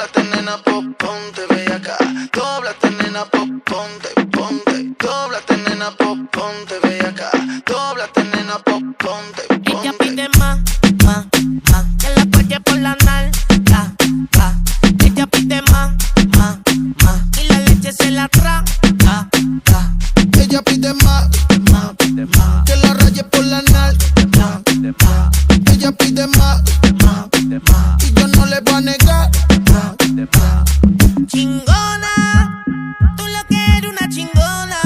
Dóblate, nena, ponte bellaca. Dóblate, nena, ponte. Dóblate, nena, ponte bellaca. Dóblate, nena, ponte. Ella pide más, que la apoye por la nalga. Ella pide más, y la leche se la traga. Ella pide más, que la raye por la nalga. Ella pide más, y yo no le voy a negar. Chingona, tú lo que eres una chingona.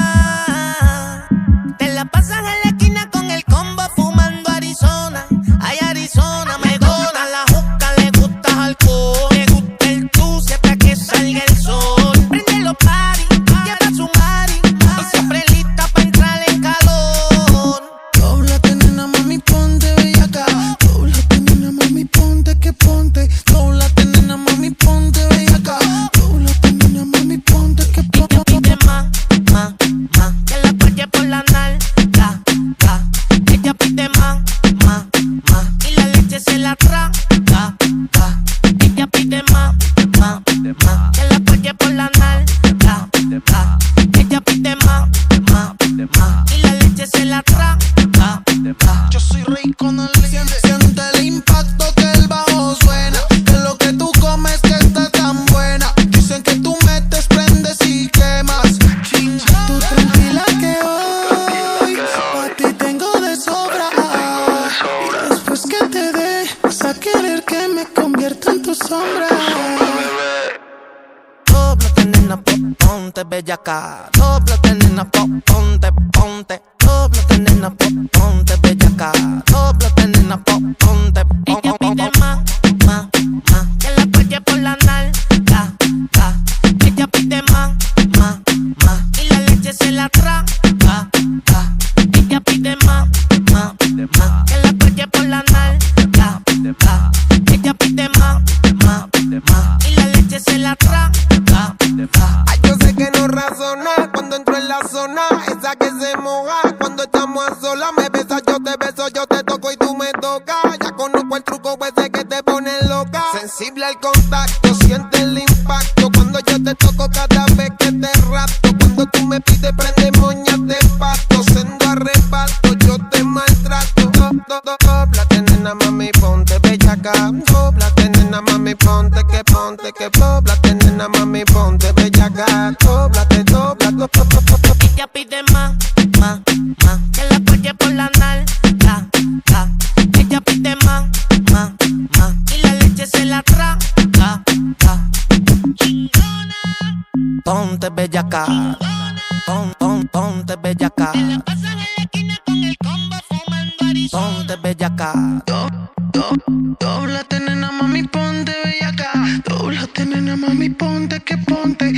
Te la pasas en la esquina con el combo fumando Arizona. Ay, Arizona, me gusta la juca, le gusta alcohol. Le gusta el tuce hasta que salga el sol. Prende los paris, lleva su mari, y siempre lista pa' entrar en calor. Dóblate, nena, mami, ponte bellaca. Dóblate, nena, mami, ponte que ponte. Dóblate, nena, mami, ponte bellaca. Dóblate, nena, mami, ponte que ponte. Ella pide más, que la apoye por la nalga. Ella pide más, y la leche se la traga. Ella pide más, que la apoye por la nalga. Ella pide más, y la leche se la traga. Yo soy rey con el siente el impacto que el bajo suena. Que lo que tú comes que está tan buena. Dicen que tú metes, prendes y quemas. Tú tranquila que hoy pa' ti tengo de sobra. Y después que te dé, vas a querer que me convierta en tu sombra. Dóblate, nena, ponte bellaca. Dóblate, nena, ponte. Dóblate, nena, ponte bellaca. Dóblate, nena, ponte. Ella pide más, que la apoye por la nalga. Ella pide más, y la leche se la traga. Ella pide más, que la apoye por la nalga. Ella pide más, y la leche se la traga. Ay, yo sé que no razona cuando entro en la zona, esa que se moja cuando estamos a solas. Me besas, yo te beso, yo te toco y tú me tocas. Ya conozco el truco ese que te pone loca. Sensible al contacto, siente el impacto cuando yo te toco cada vez que te rapto. Cuando tú me pides prende moñas de pasto, sendo arrebato, yo te maltrato. Dóblate, nena, mami, ponte bellaca. Dóblate, nena, mami, ponte que dóblate, nena, mami, ponte bellaca. Dóblate. Ella pide más, que la apoye por la nalga. Ella pide más, y la leche se la traga. Ponte bellaca, ponte bellaca. Te la pasas en la esquina con el combo fumando Arizona. Ponte bellaca. Dóblate, nena, mami, ponte bellaca. Dóblate, nena, mami, ponte que ponte.